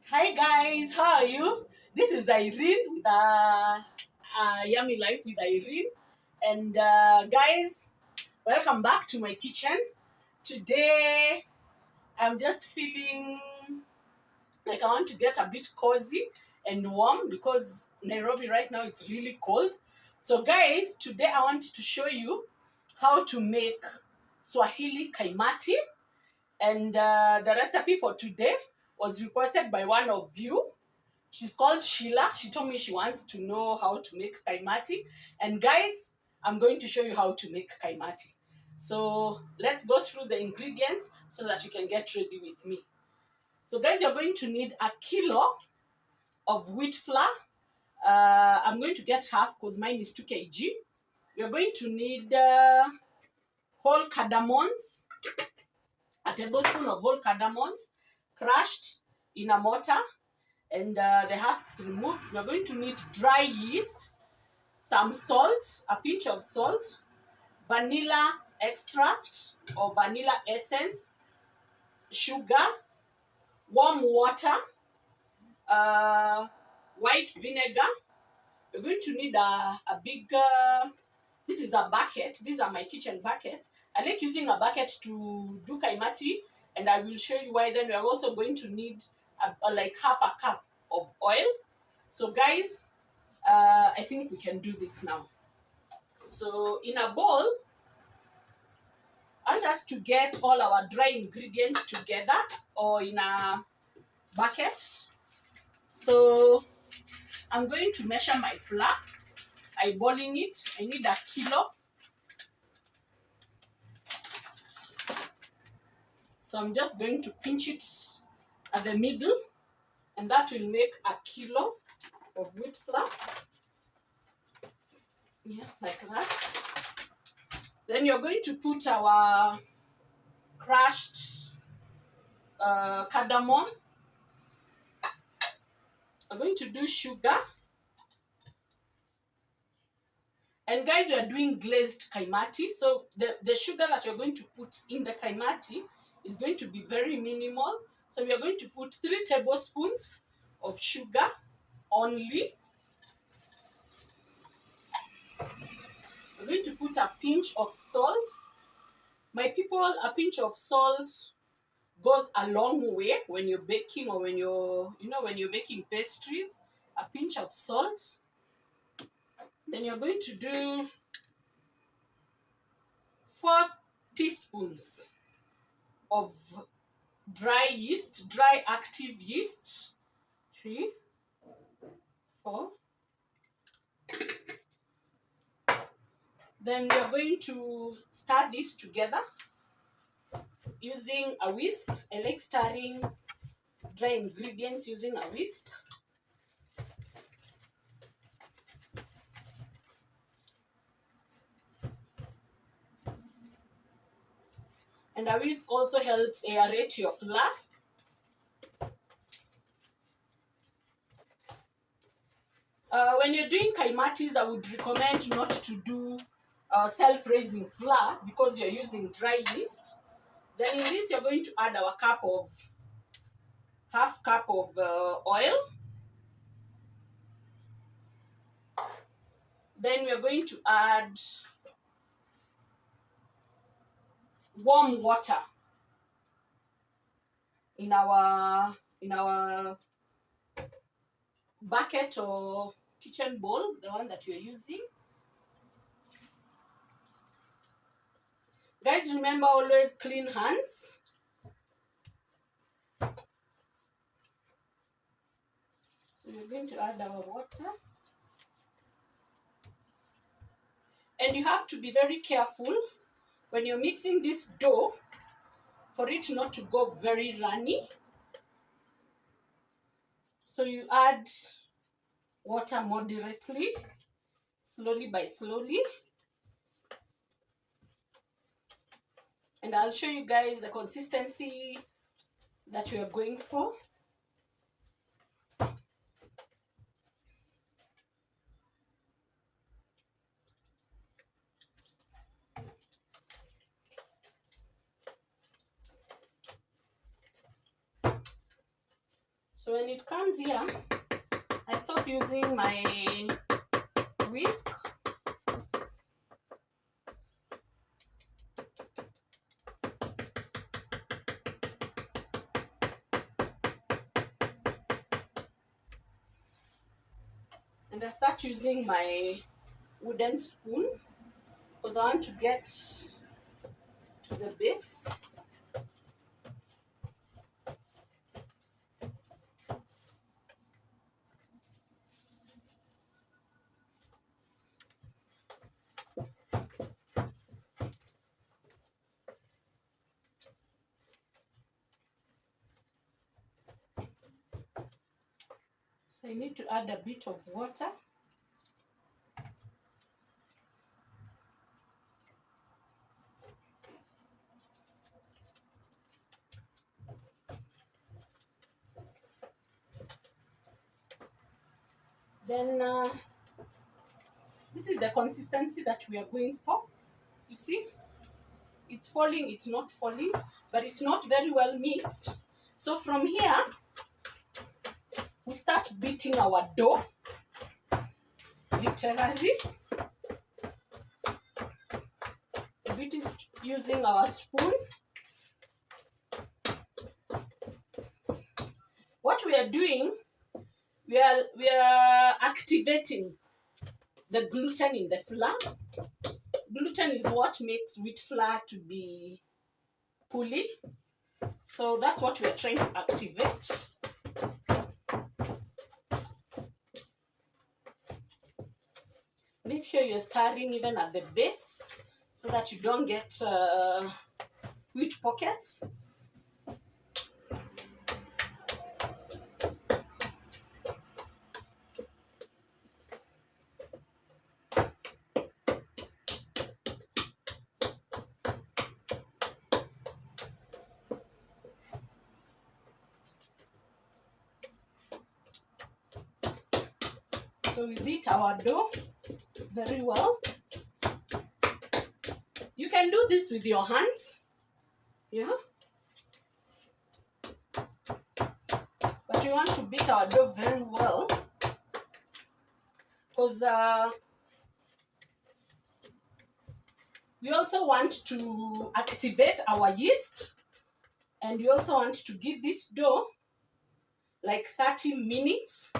Hi guys, how are you? This is Irene with Yummy Life with Irene. And guys, welcome back to my kitchen. Today, I'm just feeling like I want to get a bit cozy and warm because Nairobi right now it's really cold. So guys, today I want to show you how to make Swahili kaimati. And the recipe for today was requested by one of you. She's called Sheila. She told me she wants to know how to make kaimati. And guys, I'm going to show you how to make kaimati. So let's go through the ingredients so that you can get ready with me. So guys, you're going to need a kilo of wheat flour. I'm going to get half because mine is 2 kg. You're going to need whole cardamoms, a tablespoon of whole cardamoms, crushed in a mortar, and the husks removed. We're going to need dry yeast, some salt, a pinch of salt, vanilla extract or vanilla essence, sugar, warm water, white vinegar. We're going to need a big, this is a bucket. These are my kitchen buckets. I like using a bucket to do kaimati, and I will show you why. Then we're also going to need like half a cup of oil. So guys, I think we can do this now. So in a bowl, I want us to get all our dry ingredients together or in a bucket. So I'm going to measure my flour, eyeballing it. I need a kilo. So I'm just going to pinch it at the middle, and that will make a kilo of wheat flour. Yeah, like that. Then you're going to put our crushed cardamom. I'm going to do sugar. And guys, we are doing glazed kaimati. So the sugar that you're going to put in the kaimati is going to be very minimal. So we are going to put 3 tablespoons of sugar only. We're going to put a pinch of salt. My people, a pinch of salt goes a long way when you're baking or when you're making pastries. A pinch of salt. Then you're going to do 4 teaspoons of dry yeast, dry active yeast. 3, 4. Then we are going to stir this together using a whisk. I like stirring dry ingredients using a whisk. And a whisk also helps aerate your flour. When you're doing kaimatis, I would recommend not to do self-raising flour because you're using dry yeast. Then in this, you're going to add our half cup of oil. Then we're going to add warm water in our bucket or kitchen bowl, the one that you're using. Guys, remember always clean hands. So we're going to add our water. And you have to be very careful when you're mixing this dough for it not to go very runny. So you add water moderately, slowly by slowly. And I'll show you guys the consistency that we are going for. So when it comes here, I stop using my whisk. And I start using my wooden spoon because I want to get to the base. So I need to add a bit of water. Then this is the consistency that we are going for. You see, it's falling, it's not falling, but it's not very well mixed. So from here, we start beating our dough, literally. Beat it using our spoon. What we are doing, we are activating the gluten in the flour. Gluten is what makes wheat flour to be pully. So that's what we are trying to activate. Make sure you're stirring even at the base so that you don't get wheat pockets. So we beat our dough very well. You can do this with your hands, yeah. But you want to beat our dough very well because we also want to activate our yeast, and we also want to give this dough like 30 minutes.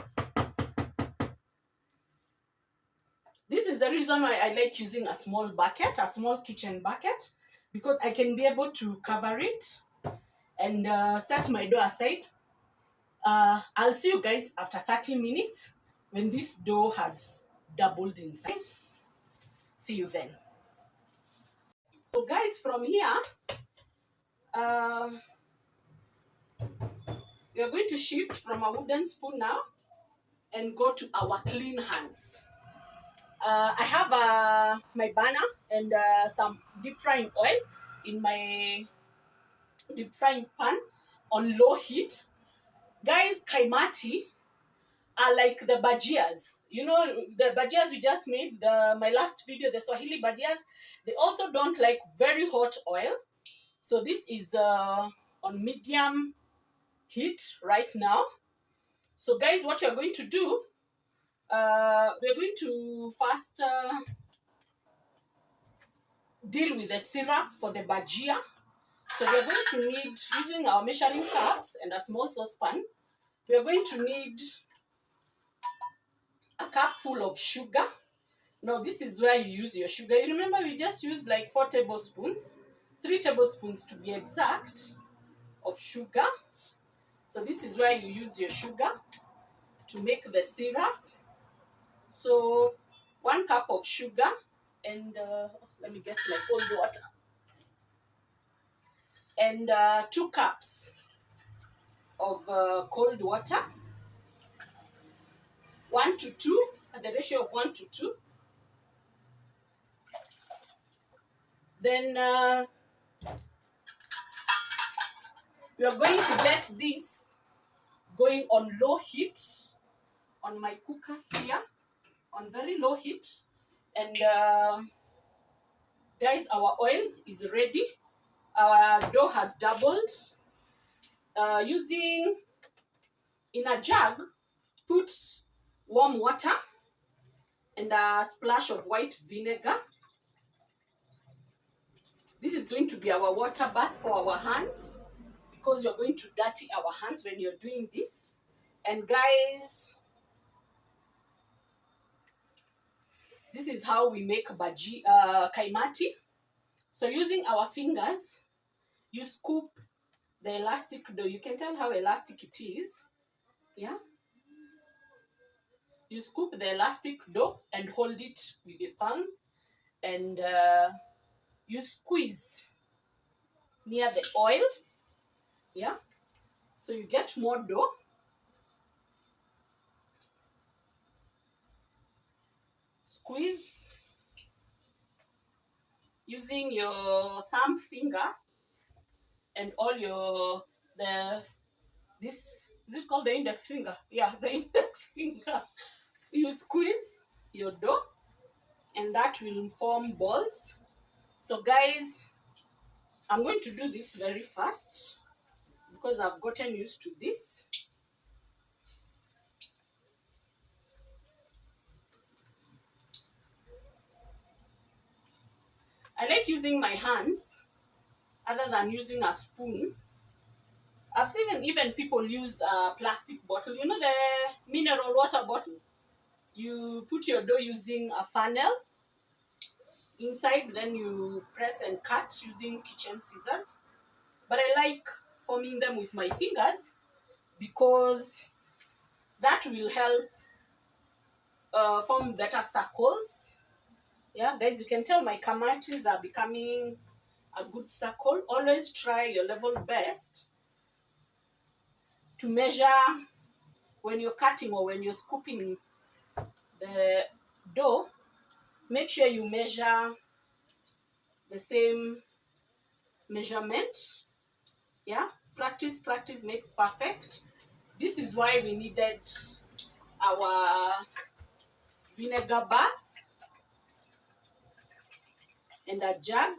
This is the reason why I like using a small bucket, a small kitchen bucket, because I can be able to cover it and set my dough aside. I'll see you guys after 30 minutes when this dough has doubled in size. See you then. So guys, from here, we are going to shift from a wooden spoon now and go to our clean hands. I have my burner and some deep frying oil in my deep frying pan on low heat. Guys, kaimati are like the bajias. You know, the bajias we just made, my last video, the Swahili bajias, they also don't like very hot oil. So this is on medium heat right now. So guys, what you're going to do, we're going to first deal with the syrup for the bajia. So we're going to need, using our measuring cups and a small saucepan, we're going to need a cup full of sugar. Now this is where you use your sugar. You remember we just used like 4 tablespoons, 3 tablespoons to be exact, of sugar. So this is where you use your sugar to make the syrup. So 1 cup of sugar and let me get my cold water. And 2 cups of cold water. 1 to 2, at the ratio of 1 to 2. Then we are going to let this going on low heat on my cooker here, on very low heat. And guys, our oil is ready. Our dough has doubled. Using In a jug, put warm water and a splash of white vinegar. This is going to be our water bath for our hands, because you're going to dirty our hands when you're doing this. And guys, this is how we make kaimati. So using our fingers, you scoop the elastic dough. You can tell how elastic it is. Yeah. You scoop the elastic dough and hold it with the palm, and you squeeze near the oil. Yeah. So you get more dough. Squeeze using your thumb finger and all your this is it called the index finger? Yeah, the index finger. You squeeze your dough and that will form balls. So guys, I'm going to do this very fast because I've gotten used to this. I like using my hands other than using a spoon. I've seen even people use a plastic bottle, you know, the mineral water bottle. You put your dough using a funnel inside, then you press and cut using kitchen scissors. But I like forming them with my fingers because that will help form better circles. Yeah, guys, you can tell my kaimatis are becoming a good circle. Always try your level best to measure when you're cutting or when you're scooping the dough. Make sure you measure the same measurement. Yeah, practice makes perfect. This is why we needed our vinegar bath and a jug,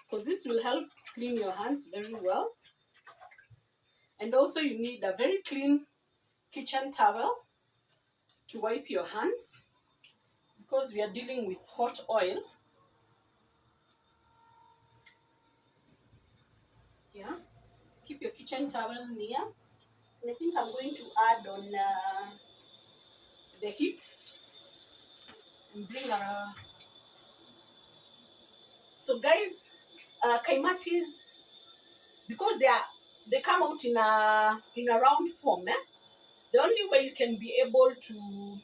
because this will help clean your hands very well. And also you need a very clean kitchen towel to wipe your hands, because we are dealing with hot oil. Yeah, keep your kitchen towel near. And I think I'm going to add on the heat and bring a... So guys, kaimatis, because they come out in a round form, the only way you can be able to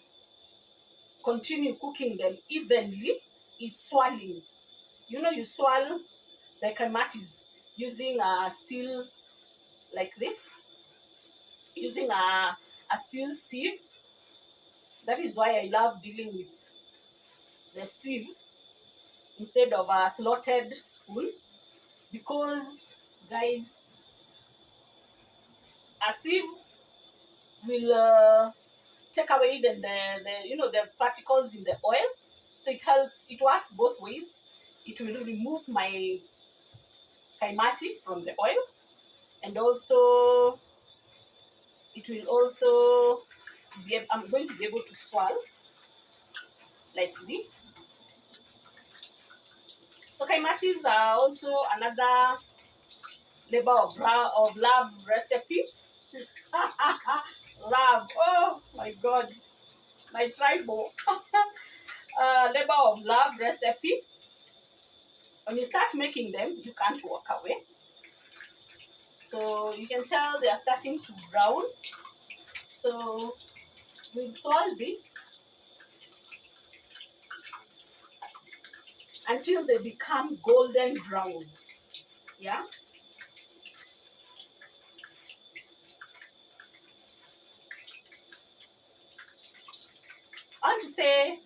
continue cooking them evenly is swirling. You know, you swirl the kaimatis using a steel like this, using a steel sieve. That is why I love dealing with the sieve instead of a slotted spoon, because guys, a sieve will take away even the particles in the oil. So it helps, it works both ways. It will remove my kaimati from the oil, and also it will also I'm going to be able to swirl like this. So kaimatis are also another labor of love recipe. Love, oh my god, my tribal. Labor of love recipe. When you start making them, you can't walk away. So you can tell they are starting to brown. So we'll swirl this until they become golden brown. Yeah. I want to say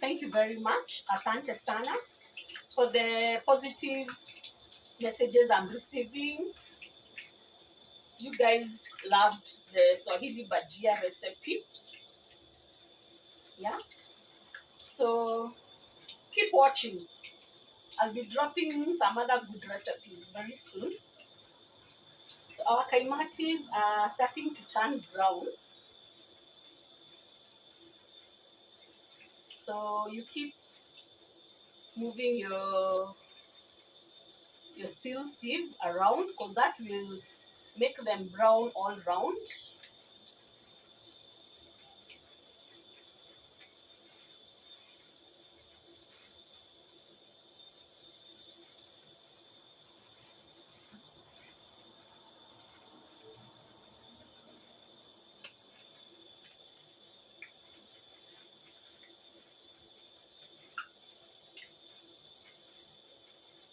thank you very much, asante sana, for the positive messages I'm receiving. You guys loved the Swahili bajia recipe. Yeah. So keep watching. I'll be dropping some other good recipes very soon. So our kaimatis are starting to turn brown. So you keep moving your steel sieve around because that will make them brown all round.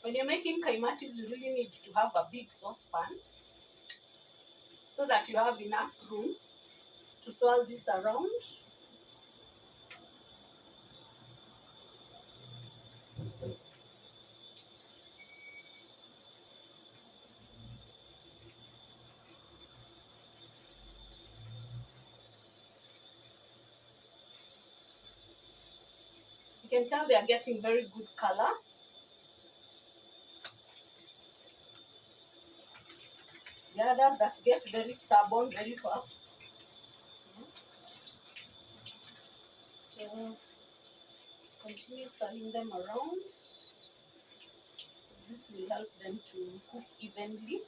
When you're making kaimatis, you really need to have a big saucepan so that you have enough room to swirl this around. You can tell they are getting very good color. The others that get very stubborn very fast. So continue swirling them around. This will help them to cook evenly.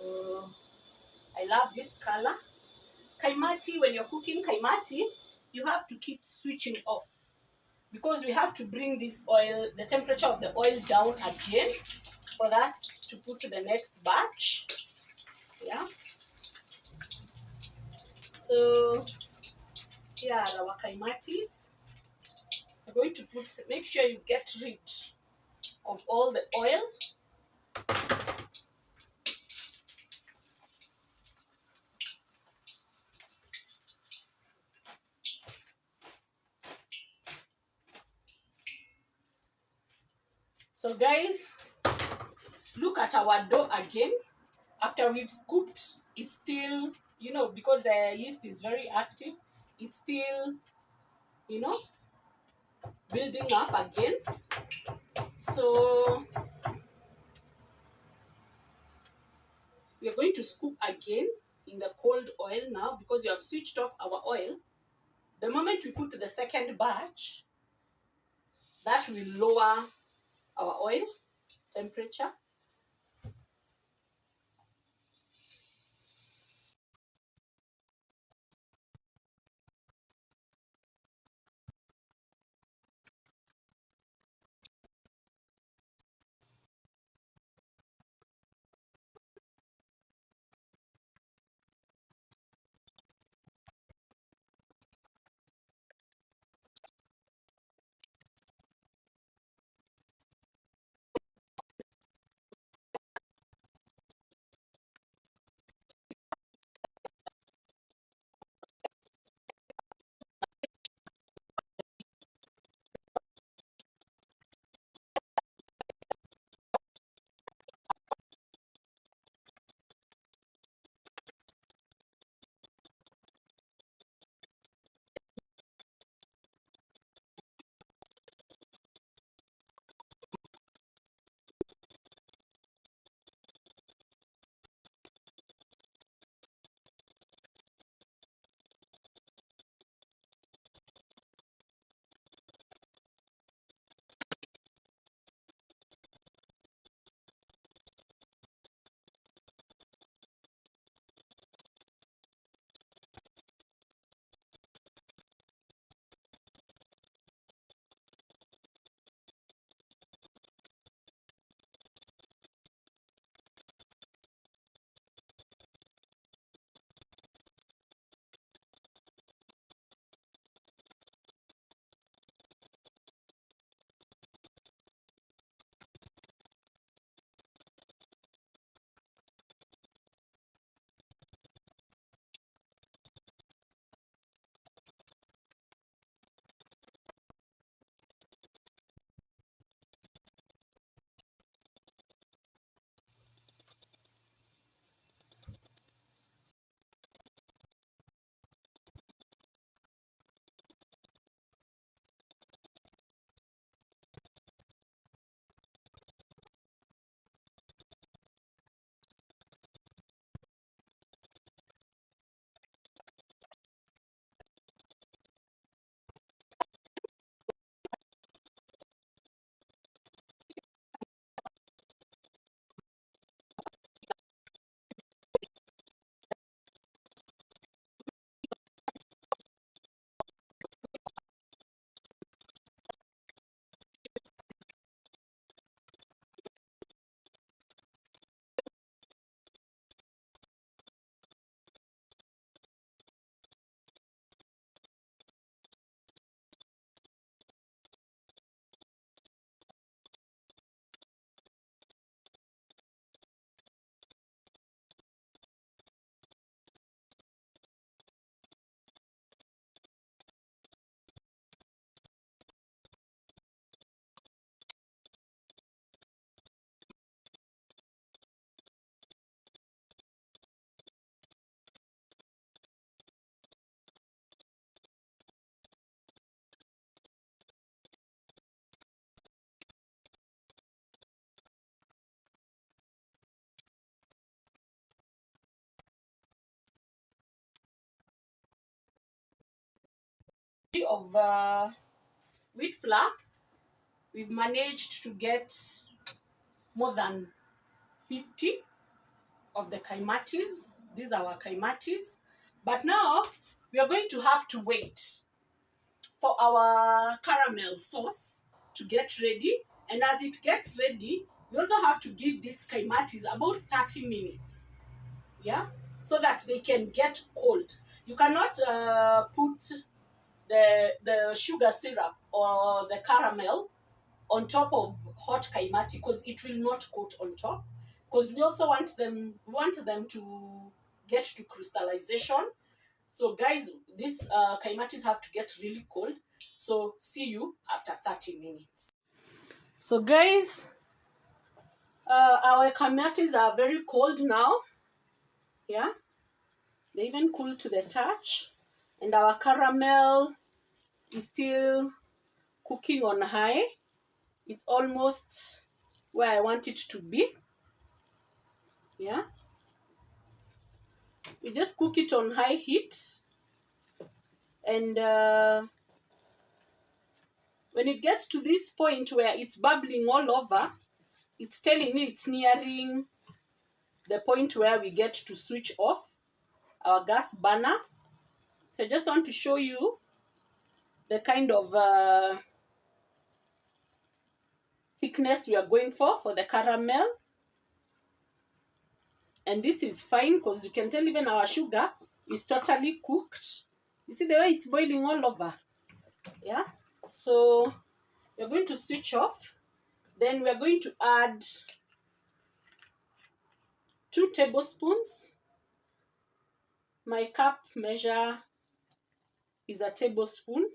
So I love this color. Kaimati, when you're cooking kaimati, you have to keep switching off because we have to bring this oil, the temperature of the oil down again for us to put to the next batch. Yeah. So here are our kaimatis. We're going to make sure you get rid of all the oil. So guys, look at our dough again. After we've scooped, it's still, because the yeast is very active, it's still, you know, building up again. So we are going to scoop again in the cold oil now because we have switched off our oil. The moment we put the second batch, that will lower our oil temperature. of wheat flour. We've managed to get more than 50 of the KAIMATIS. These are our KAIMATIS. But now we are going to have to wait for our caramel sauce to get ready. And as it gets ready, we also have to give these KAIMATIS about 30 minutes. Yeah, so that they can get cold. You cannot put the sugar syrup or the caramel on top of hot kaimati because it will not coat on top. Because we also want them to get to crystallization. So guys, these kaimatis have to get really cold. So see you after 30 minutes. So guys, our kaimatis are very cold now. Yeah, they even cool to the touch, and our caramel is still cooking on high. It's almost where I want it to be. Yeah, we just cook it on high heat, and when it gets to this point where it's bubbling all over, it's telling me it's nearing the point where we get to switch off our gas burner. So I just want to show you the kind of thickness we are going for the caramel. And this is fine because you can tell even our sugar is totally cooked. You see the way it's boiling all over. Yeah, so we're going to switch off. Then we're going to add 2 tablespoons. My cup measure is a tablespoon.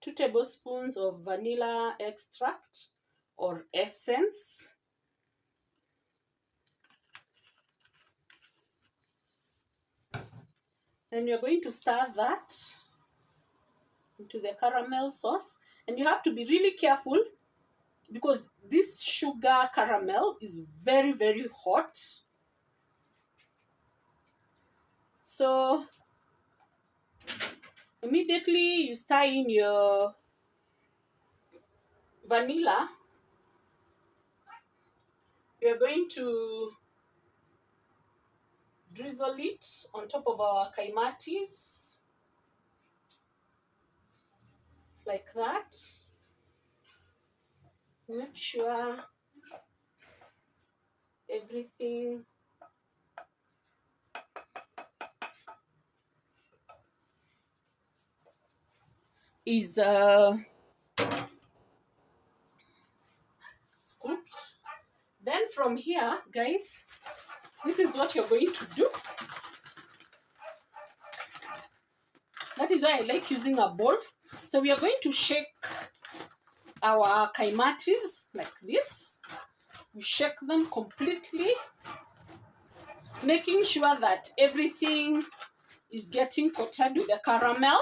2 tablespoons of vanilla extract or essence. Then you're going to stir that into the caramel sauce. And you have to be really careful because this sugar caramel is very, very hot. So immediately you stir in your vanilla, you're going to drizzle it on top of our kaimatis like that. Make sure everything is scooped. Then from here, guys, this is what you're going to do. That is why I like using a bowl. So we are going to shake our kaimatis like this. We shake them completely, making sure that everything is getting coated with the caramel.